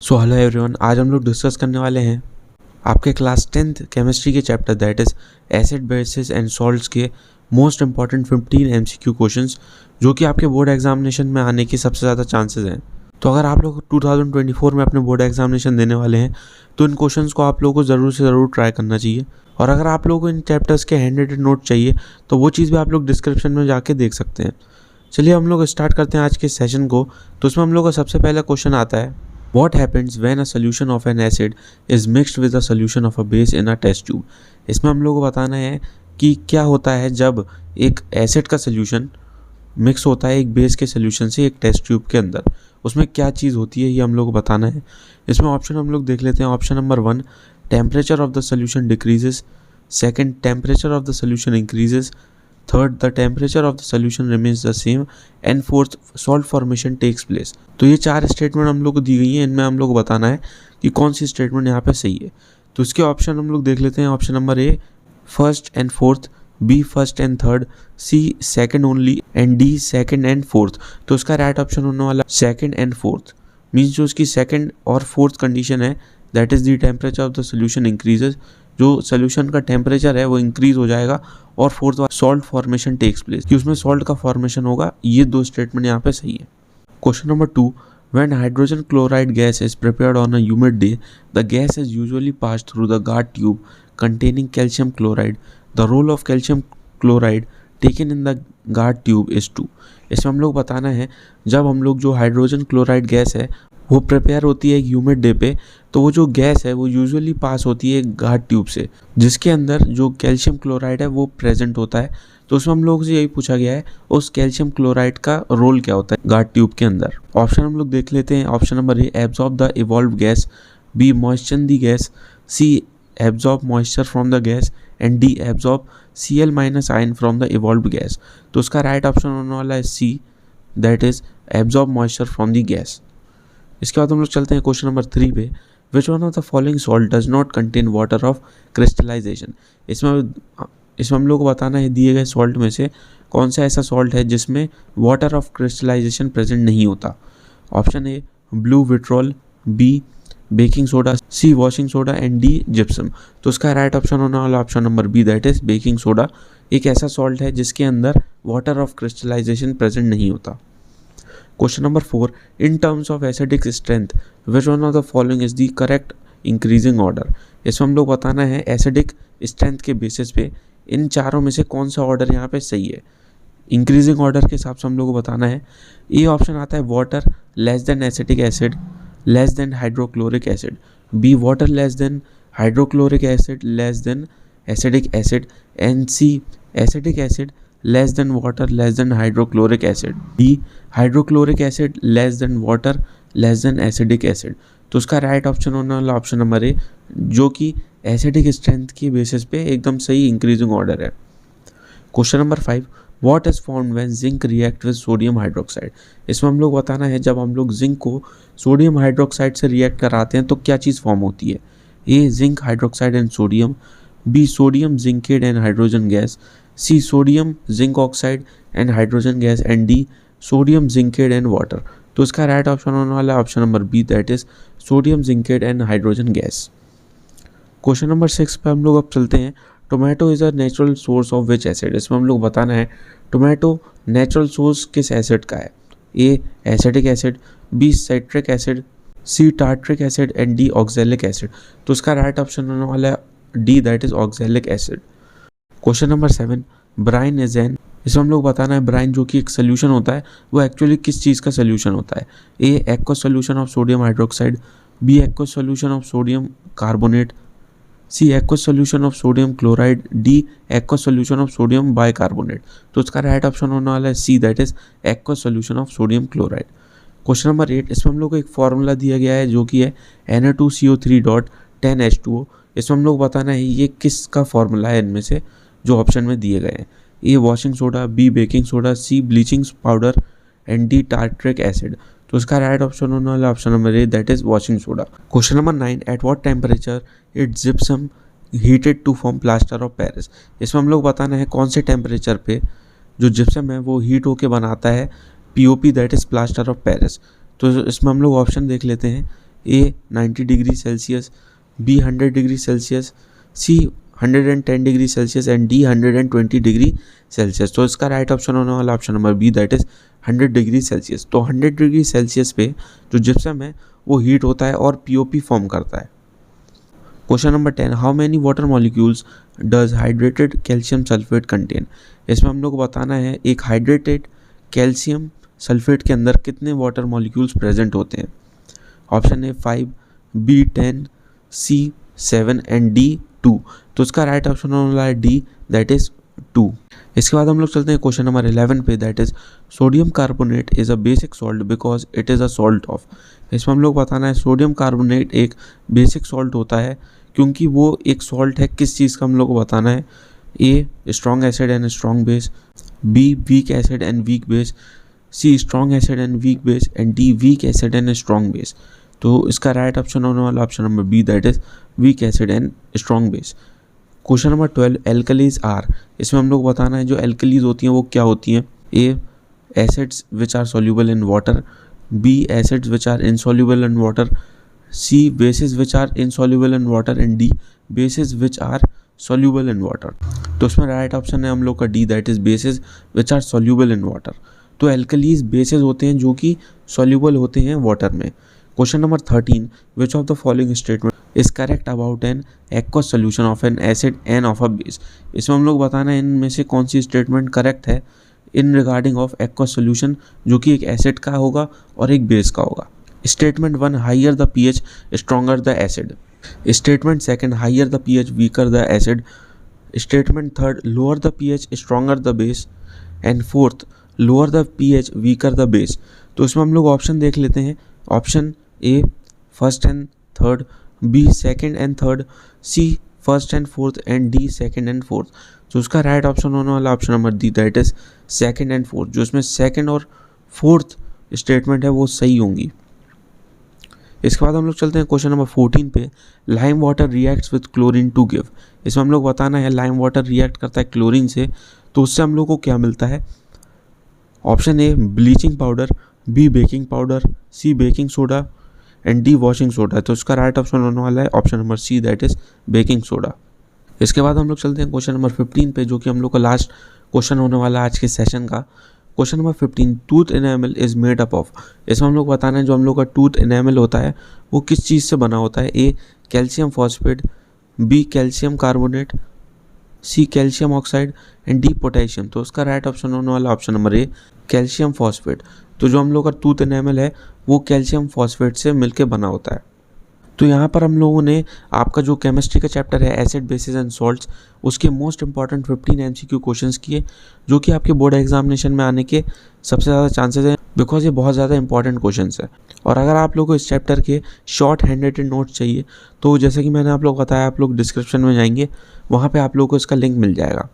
So hello everyone, आज हम लोग डिस्कस करने वाले हैं आपके क्लास 10th केमिस्ट्री के chapter that is acid basis and salts के मोस्ट इंपॉर्टेंट 15 एमसीक्यू क्वेश्चंस जो कि आपके बोर्ड एग्जामिनेशन में आने की सबसे ज़्यादा चांसेस हैं। तो अगर आप लोग 2024 में अपने बोर्ड एग्जामिनेशन देने वाले हैं तो इन क्वेश्चंस को आप लोगों को ज़रूर से ज़रूर ट्राई करना चाहिए। और अगर आप लोगों को इन चैप्टर्स के हैंड रिटन नोट चाहिए तो वो चीज़ भी आप लोग डिस्क्रिप्शन में जाके देख सकते हैं। चलिए हम लोग स्टार्ट करते हैं आज के सेशन को। तो उसमें हम लोग का सबसे पहला क्वेश्चन आता है, What happens when a solution of an acid is mixed with a solution of a base in a test tube? इसमें हम लोग को बताना है कि क्या होता है जब एक एसिड का सोल्यूशन मिक्स होता है एक बेस के सोल्यूशन से एक टेस्ट ट्यूब के अंदर, उसमें क्या चीज़ होती है ये हम लोग को बताना है। इसमें ऑप्शन हम लोग देख लेते हैं। Option number 1, temperature of the solution decreases. Second, temperature of the solution increases. Third, the temperature of the solution remains the same. And fourth, salt formation takes place. तो ये 4 स्टेटमेंट हम लोग को दी गई हैं। इनमें हम लोग को बताना है कि कौन सी स्टेटमेंट यहाँ पे सही है। तो इसके ऑप्शन हम लोग देख लेते हैं। Option number A, first and fourth. B, first and third. C, second only. And D, second and fourth. तो इसका राइट ऑप्शन होने वाला सेकंड एंड फोर्थ। मीन्स जो उसकी सेकंड और फोर्थ कंडीशन है that is the temperature of the solution increases, जो solution का टेम्परेचर है वो इंक्रीज हो जाएगा। और fourth salt formation takes place, कि उसमें सॉल्ट का फॉर्मेशन होगा। ये 2 स्टेटमेंट यहाँ पे सही है। Question number 2, when hydrogen chloride gas is prepared on a humid day, the gas is usually passed through the guard tube containing calcium chloride. The role of calcium chloride taken in the guard tube is 2. इसमें हम लोग बताना है जब हम लोग जो hydrogen chloride gas है वो प्रिपेयर होती है एक ह्यूमिड डे पे, तो वो जो गैस है वो यूजुअली पास होती है एक गार्ड ट्यूब से जिसके अंदर जो कैल्शियम क्लोराइड है वो प्रेजेंट होता है। तो उसमें हम लोग से यही पूछा गया है उस कैल्शियम क्लोराइड का रोल क्या होता है गार्ड ट्यूब के अंदर। ऑप्शन हम लोग देख लेते हैं। Option number A, absorb the evolve gas. B, moisture the gas. C, absorb moisture from the gas. And D, absorb Cl- ion from the evolve gas. तो उसका राइट ऑप्शन होने वाला है C, that is absorb moisture from the gas. इसके बाद हम लोग चलते हैं क्वेश्चन नंबर 3 पे। Which one of the following salt does not contain water of crystallisation. इसमें हम लोग को बताना है दिए गए सॉल्ट में से कौन सा ऐसा सॉल्ट है जिसमें वाटर ऑफ क्रिस्टलाइजेशन प्रेजेंट नहीं होता। Option A, blue vitriol. B, baking soda. C, washing soda. And D, gypsum. तो उसका राइट ऑप्शन होने वाला option number B, that is baking soda. एक ऐसा सॉल्ट है जिसके अंदर वाटर ऑफ क्रिस्टलाइजेशन प्रेजेंट नहीं होता। Question number 4, in terms of acidic strength which one of the following is the correct increasing order. इसमें हम लोग बताना है एसिडिक स्ट्रेंथ के बेसिस पे इन चारों में से कौन सा ऑर्डर यहाँ पे सही है। इंक्रीजिंग ऑर्डर के हिसाब से हम लोग को बताना है। ए ऑप्शन आता है water less than acetic acid less than hydrochloric acid. B, water less than hydrochloric acid less than acidic acid. And C, acidic acid less than water less than hydrochloric acid. D, hydrochloric acid less than water less than acidic acid. तो उसका right option होने वाला option number ए, जो कि acidic strength की basis पे एकदम सही इंक्रीजिंग ऑर्डर है। Question number 5, what is formed when zinc react with sodium hydroxide. इसमें हम लोग बताना है जब हम लोग जिंक को सोडियम हाइड्रोक्साइड से रिएक्ट कराते हैं तो क्या चीज़ फॉर्म होती है। A, zinc hydroxide and sodium. B, sodium zincate and hydrogen gas. C, sodium zinc oxide and hydrogen gas. And D, sodium zincate and water. तो इसका राइट ऑप्शन होने वाला है option number B, that is sodium zincate and hydrogen gas. Question number 6 पे हम लोग अब चलते हैं। Tomato is a natural source of which acid. इसमें हम लोग बताना है टोमेटो नेचुरल सोर्स किस एसिड का है। A, acidic acid. B, citric acid. C, tartaric acid. And D, oxalic acid. तो इसका राइट ऑप्शन होने वाला है D, that is oxalic acid. Question number 7, brine is an. इसमें हम लोग बताना है ब्राइन जो कि एक सोल्यूशन होता है वो एक्चुअली किस चीज़ का सोल्यूशन होता है। A, aqueous solution of sodium hydroxide. B, aqueous solution of sodium carbonate. C, aqueous solution of sodium chloride. D, aqueous solution of sodium bicarbonate. तो उसका राइट ऑप्शन होने वाला है C, that is aqueous solution of sodium chloride. Question number 8, इसमें हम लोग को एक फॉर्मूला दिया गया है जो कि है Na2CO3.10H2O। इसमें हम लोग बताना है ये किसका फॉर्मूला है इनमें से जो ऑप्शन में दिए गए हैं। A, washing soda. B, baking soda. C, bleaching powder. And D, tartaric acid. तो उसका राइट ऑप्शन होने वाला option number A, that is washing soda. Question number 9, at what temperature it gypsum heated to form plaster of Paris. इसमें हम लोग बताना है कौन से टेम्परेचर पे जो जिप्सम है वो हीट होके बनाता है POP, that is plaster of Paris. तो इसमें हम लोग ऑप्शन देख लेते हैं। A 90 degree Celsius, B 100 degree Celsius, C 110 degree Celsius and D 120 degree Celsius. तो इसका राइट ऑप्शन होने वाला option number B, that is 100 degree Celsius. तो 100 डिग्री सेल्सियस पे जो जिप्सम है वो हीट होता है और पीओपी फॉर्म करता है। Question number 10, how many water molecules does hydrated calcium sulphate contain. इसमें हम लोग को बताना है एक हाइड्रेटेड कैल्शियम सल्फेट के अंदर कितने वाटर मॉलिक्यूल्स प्रेजेंट होते हैं। Option A 5, B 10, C 7 and D 2। तो इसका राइट ऑप्शन होने वाला है डी, दैट इज 2। इसके बाद हम लोग चलते हैं क्वेश्चन नंबर 11 पे, that is sodium carbonate is a basic salt because it is a salt of. इसमें हम लोग बताना है सोडियम कार्बोनेट एक बेसिक सॉल्ट होता है क्योंकि वो एक सॉल्ट है किस चीज़ का हम लोग को बताना है। A strong acid and strong base, B weak acid and weak base, C strong acid and weak base and D weak acid and strong base. तो इसका राइट ऑप्शन होने वाला option number B, that is weak acid and strong base. Question number 12, alkalis are. इसमें हम लोग बताना है जो एल्कलीज होती हैं वो क्या होती हैं। A acids which are soluble in water, B acids which are insoluble in water, C bases which are insoluble in water and D bases which are soluble in water. तो इसमें राइट ऑप्शन है हम लोग का D, that is bases which are soluble in water. तो alkalis bases होते हैं जो कि सॉल्यूबल होते हैं वाटर में। Question number 13, which of the following statement is correct about an aqueous solution of N acid end of a base. इसमें हम लोग बताना है इनमें से कौन सी स्टेटमेंट करेक्ट है इन रिगार्डिंग ऑफ एक्वस सोल्यूशन जो कि एक एसिड का होगा और एक बेस का होगा। Statement 1, higher the pH stronger the acid. Statement 2, higher the pH weaker the acid. Statement 3, lower the pH stronger the base and 4th, lower the pH weaker the base. तो इसमें हम लोग ऑप्शन देख लेते हैं। Option A first and third, B second and third, C first and fourth and D second and fourth. तो उसका right option होने वाला option number D, that is second and fourth. जो इसमें सेकंड और फोर्थ स्टेटमेंट है वो सही होंगी। इसके बाद हम लोग चलते हैं क्वेश्चन नंबर 14 पे, lime water reacts with chlorine to give. इसमें हम लोग बताना है लाइम वाटर रिएक्ट करता है क्लोरीन से, तो उससे हम लोग को क्या मिलता है। Option A bleaching powder, B baking powder, C baking soda and D washing soda. तो उसका राइट ऑप्शन होने वाला है option number C, that is baking soda. इसके बाद हम लोग चलते हैं क्वेश्चन नंबर 15 पे, जो कि हम लोग का लास्ट क्वेश्चन होने वाला है आज के सेशन का। Question number 15, tooth enamel is made up of. इसमें हम लोग बताना है जो हम लोग का टूथ एनामल होता है वो किस चीज़ से बना होता है। A calcium phosphate, B calcium carbonate, C calcium oxide and D potassium. तो उसका राइट ऑप्शन होने वाला option number A, calcium phosphate. तो जो हम लोग का टूथ एनामल है वो कैल्शियम फॉस्फेट से मिलके बना होता है। तो यहाँ पर हम लोगों ने आपका जो केमिस्ट्री का चैप्टर है एसिड बेसिस एंड सॉल्ट्स, उसके मोस्ट इंपॉर्टेंट 15 MCQ क्वेश्चंस किए जो कि आपके बोर्ड एग्जामिनेशन में आने के सबसे ज़्यादा चांसेस हैं, बिकॉज ये बहुत ज़्यादा इंपॉर्टेंट क्वेश्चंस है। और अगर आप लोगों को इस चैप्टर के शॉर्ट हैंड राइटेड नोट्स चाहिए तो जैसे कि मैंने आप लोग बताया, आप लोग डिस्क्रिप्शन में जाएंगे, वहाँ पर आप लोगों को इसका लिंक मिल जाएगा।